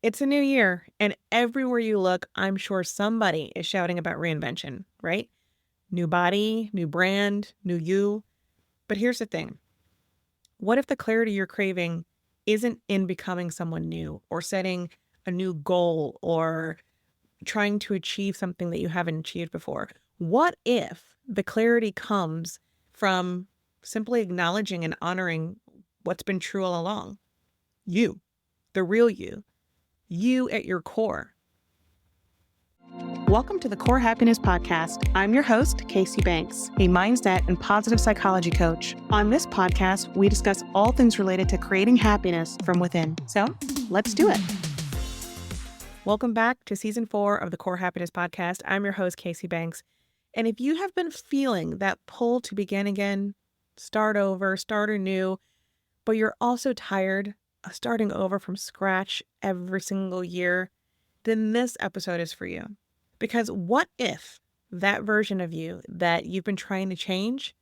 It's a new year, and everywhere you look, I'm sure somebody is shouting about reinvention, right? New body, new brand, new you. But here's the thing. What if the clarity you're craving isn't in becoming someone new or setting a new goal or trying to achieve something that you haven't achieved before? What if the clarity comes from simply acknowledging and honoring what's been true all along? You, the real you at your core. Welcome to the Core Happiness Podcast. I'm your host, Kacee Banks, a mindset and positive psychology coach. On this podcast, we discuss all things related to creating happiness from within. So let's do it. Welcome back to season 4 of the Core Happiness Podcast. I'm your host, Kacee Banks. And if you have been feeling that pull to begin again, start over, start anew, but you're also tired of starting over from scratch every single year, then this episode is for you. Because what if that version of you that you've been trying to change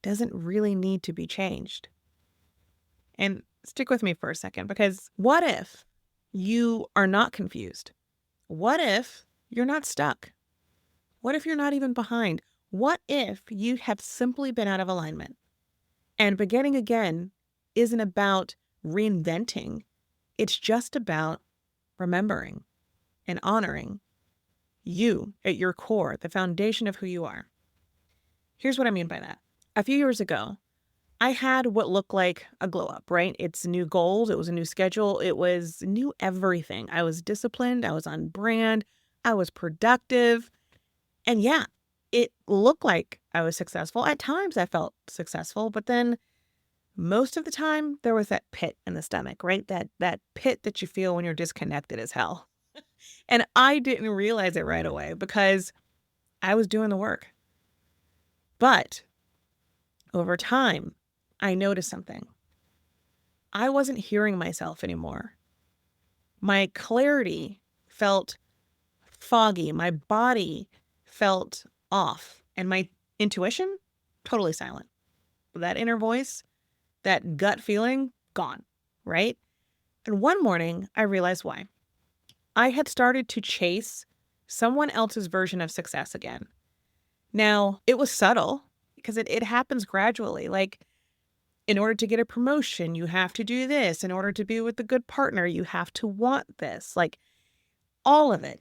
doesn't really need to be changed? And stick with me for a second, because what if you are not confused? What if you're not stuck? What if you're not even behind? What if you have simply been out of alignment? And beginning again isn't about reinventing. It's just about remembering and honoring you at your core, the foundation of who you are. Here's what I mean by that. A few years ago, I had what looked like a glow up, right? It's new goals. It was a new schedule. It was new everything. I was disciplined. I was on brand. I was productive. And yeah, it looked like I was successful. At times I felt successful, but then most of the time there was that pit in the stomach, right? That pit that you feel when you're disconnected as hell. And I didn't realize it right away because I was doing the work. But over time, I noticed something. I wasn't hearing myself anymore. My clarity felt foggy. My body felt off. And my intuition, totally silent. That inner voice, that gut feeling, gone, right? And one morning, I realized why. I had started to chase someone else's version of success again. Now, it was subtle because it happens gradually. Like, in order to get a promotion, you have to do this. In order to be with a good partner, you have to want this. Like, all of it.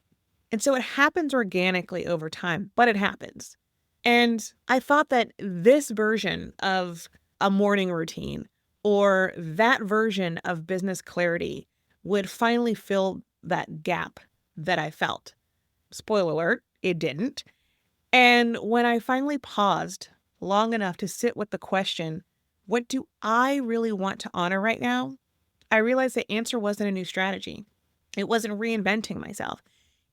And so it happens organically over time, but it happens. And I thought that this version of a morning routine or that version of business clarity would finally fill that gap that I felt. Spoiler alert, it didn't. And when I finally paused long enough to sit with the question, what do I really want to honor right now? I realized the answer wasn't a new strategy. It wasn't reinventing myself.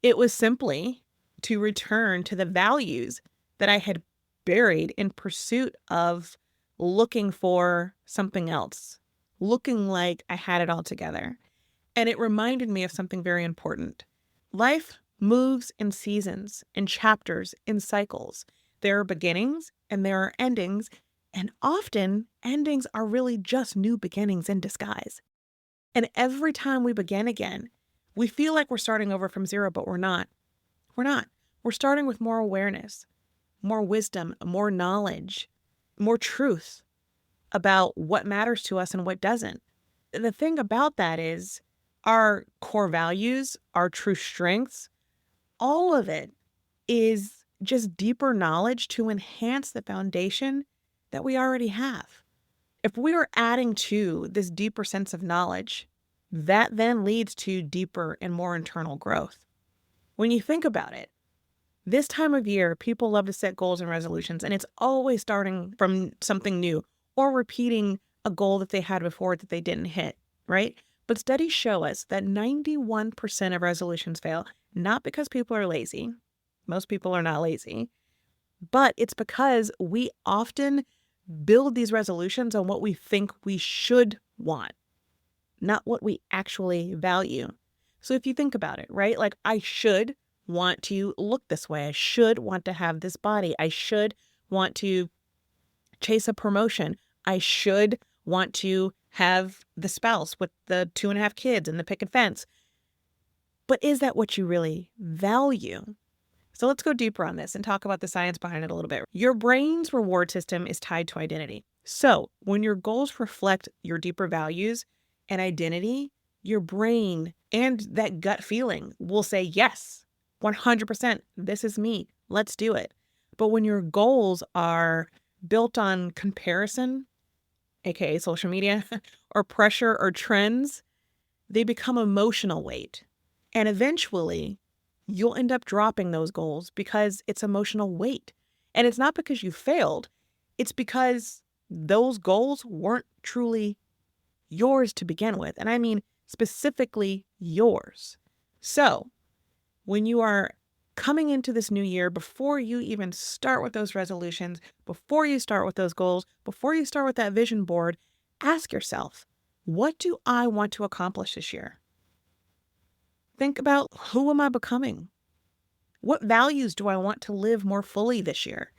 It was simply to return to the values that I had buried in pursuit of looking for something else, looking like I had it all together. And it reminded me of something very important. Life moves in seasons, in chapters, in cycles. There are beginnings and there are endings, and often endings are really just new beginnings in disguise. And every time we begin again, we feel like we're starting over from zero, but we're not. We're not. We're starting with more awareness, more wisdom, more knowledge, more truth about what matters to us and what doesn't. The thing about that is our core values, our true strengths, all of it is just deeper knowledge to enhance the foundation that we already have. If we are adding to this deeper sense of knowledge, that then leads to deeper and more internal growth. When you think about it, this time of year, people love to set goals and resolutions, and it's always starting from something new or repeating a goal that they had before that they didn't hit, right? But studies show us that 91% of resolutions fail, not because people are lazy. Most people are not lazy, but it's because we often build these resolutions on what we think we should want, not what we actually value. So if you think about it, right? Like, I should want to look this way. I should want to have this body. I should want to chase a promotion. I should want to have the spouse with the 2.5 kids and the picket fence. But is that what you really value? So let's go deeper on this and talk about the science behind it a little bit. Your brain's reward system is tied to identity. So when your goals reflect your deeper values and identity, your brain and that gut feeling will say, yes, 100%, this is me. Let's do it. But when your goals are built on comparison, aka social media, or pressure or trends, they become emotional weight. And eventually, you'll end up dropping those goals because it's emotional weight. And it's not because you failed, it's because those goals weren't truly yours to begin with. And I mean specifically yours. So when you are coming into this new year, before you even start with those resolutions, before you start with those goals, before you start with that vision board, ask yourself, what do I want to accomplish this year? Think about, who am I becoming? What values do I want to live more fully this year?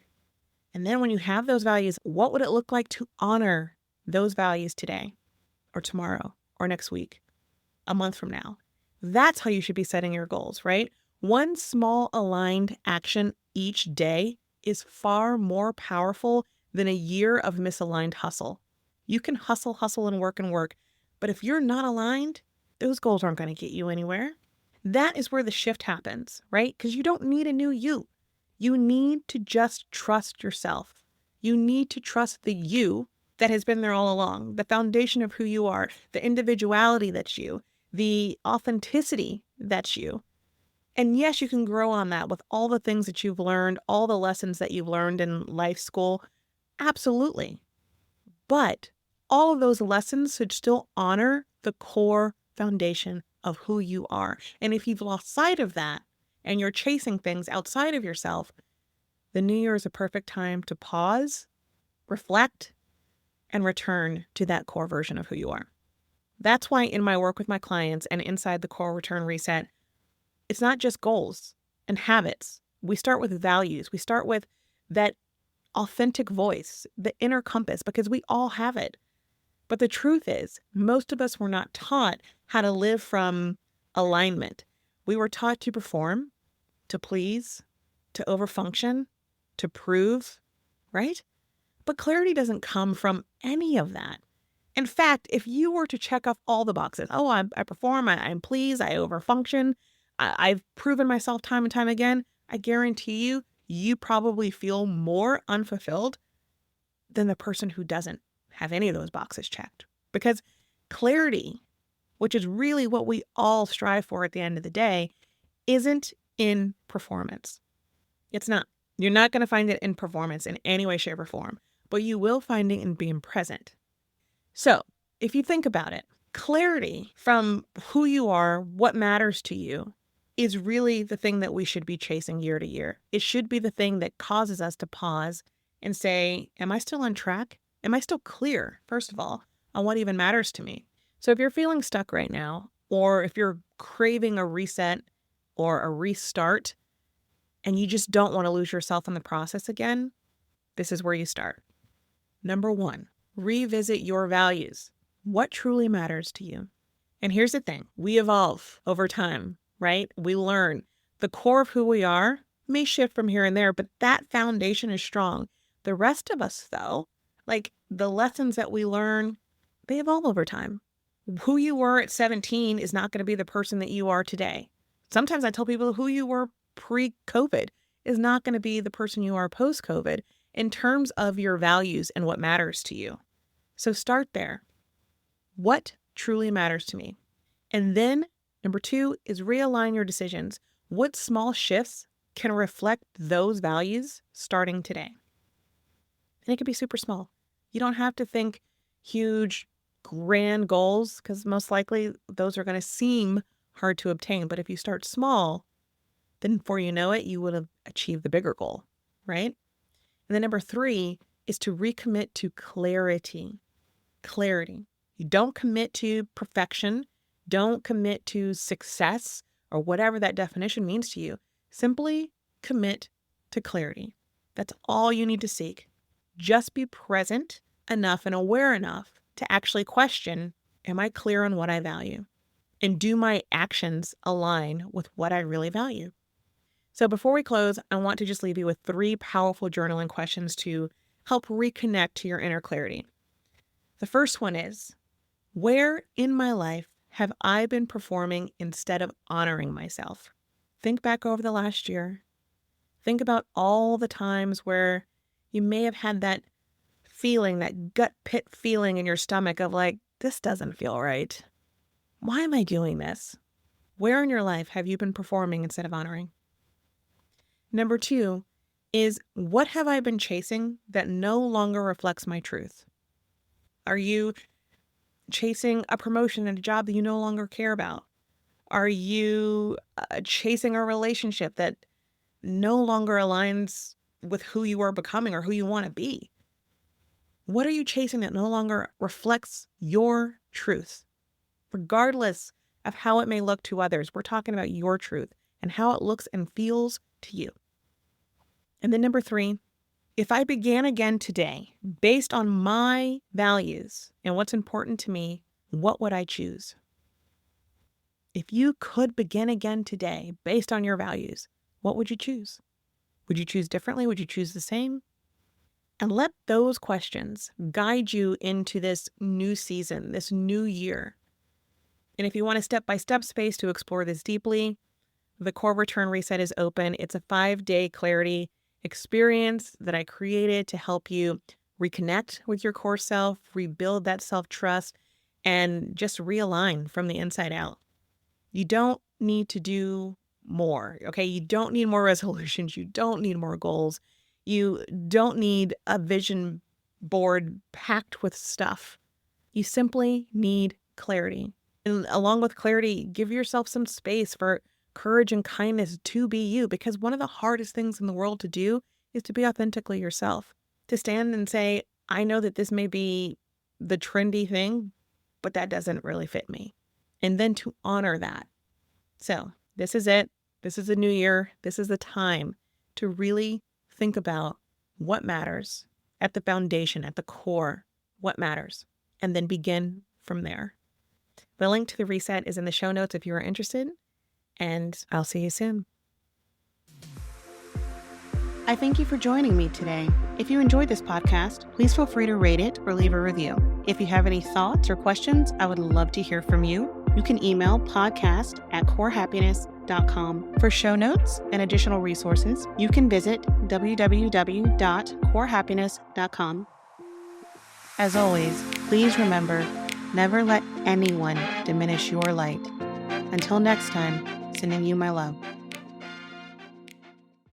And then when you have those values, what would it look like to honor those values today or tomorrow or next week, a month from now? That's how you should be setting your goals, right? One small aligned action each day is far more powerful than a year of misaligned hustle. You can hustle, and work. But if you're not aligned, those goals aren't going to get you anywhere. That is where the shift happens, right? Because you don't need a new you. You need to just trust yourself. You need to trust the you that has been there all along, the foundation of who you are, the individuality that's you, the authenticity that's you. And yes, you can grow on that with all the things that you've learned, all the lessons that you've learned in life school. Absolutely. But all of those lessons should still honor the core foundation of who you are. And if you've lost sight of that and you're chasing things outside of yourself, the new year is a perfect time to pause, reflect, and return to that core version of who you are. That's why in my work with my clients and inside the core return reset, it's not just goals and habits. We start with values. We start with that authentic voice, the inner compass, because we all have it. But the truth is, most of us were not taught how to live from alignment. We were taught to perform, to please, to overfunction, to prove, right? But clarity doesn't come from any of that. In fact, if you were to check off all the boxes, I perform, I'm pleased, I overfunction, I've proven myself time and time again, I guarantee you, you probably feel more unfulfilled than the person who doesn't have any of those boxes checked. Because clarity, which is really what we all strive for at the end of the day, isn't in performance. It's not. You're not going to find it in performance in any way, shape, or form, but you will find it in being present. So if you think about it, clarity from who you are, what matters to you, is really the thing that we should be chasing year to year. It should be the thing that causes us to pause and say, am I still on track? Am I still clear, first of all, on what even matters to me? So if you're feeling stuck right now, or if you're craving a reset or a restart, and you just don't want to lose yourself in the process again, this is where you start. Number 1, revisit your values. What truly matters to you? And here's the thing, we evolve over time, right? We learn. The core of who we are may shift from here and there, but that foundation is strong. The rest of us, though, like the lessons that we learn, they evolve over time. Who you were at 17 is not going to be the person that you are today. Sometimes I tell people who you were pre-COVID is not going to be the person you are post-COVID in terms of your values and what matters to you. So start there. What truly matters to me? And then number 2 is realign your decisions. What small shifts can reflect those values starting today? And it could be super small. You don't have to think huge, grand goals, because most likely those are going to seem hard to obtain. But if you start small, then before you know it, you would have achieved the bigger goal, right? And then number 3 is to recommit to clarity. Clarity. You don't commit to perfection. Don't commit to success or whatever that definition means to you. Simply commit to clarity. That's all you need to seek. Just be present enough and aware enough to actually question, am I clear on what I value? And do my actions align with what I really value? So before we close, I want to just leave you with 3 powerful journaling questions to help reconnect to your inner clarity. The first one is, where in my life have I been performing instead of honoring myself? Think back over the last year. Think about all the times where you may have had that feeling, that gut pit feeling in your stomach of like, this doesn't feel right. Why am I doing this? Where in your life have you been performing instead of honoring? Number 2 is, what have I been chasing that no longer reflects my truth? Are you chasing a promotion in a job that you no longer care about? Are you chasing a relationship that no longer aligns with who you are becoming or who you want to be? What are you chasing that no longer reflects your truth? Regardless of how it may look to others, we're talking about your truth and how it looks and feels to you. And then number 3, if I began again today, based on my values and what's important to me, what would I choose? If you could begin again today, based on your values, what would you choose? Would you choose differently? Would you choose the same? And let those questions guide you into this new season, this new year. And if you want a step-by-step space to explore this deeply, the Core Return Reset is open. It's a 5-day clarity experience that I created to help you reconnect with your core self, rebuild that self-trust, and just realign from the inside out. You don't need to do more, okay? You don't need more resolutions. You don't need more goals. You don't need a vision board packed with stuff. You simply need clarity. And along with clarity, give yourself some space for courage and kindness to be you, because one of the hardest things in the world to do is to be authentically yourself. To stand and say, I know that this may be the trendy thing, but that doesn't really fit me. And then to honor that. So this is it. This is the new year. This is the time to really think about what matters at the foundation, at the core, what matters, and then begin from there. The link to the reset is in the show notes if you are interested, and I'll see you soon. I thank you for joining me today. If you enjoyed this podcast, please feel free to rate it or leave a review. If you have any thoughts or questions, I would love to hear from you. You can email podcast@corehappiness.com. For show notes and additional resources, you can visit www.corehappiness.com. As always, please remember, never let anyone diminish your light. Until next time, sending you my love.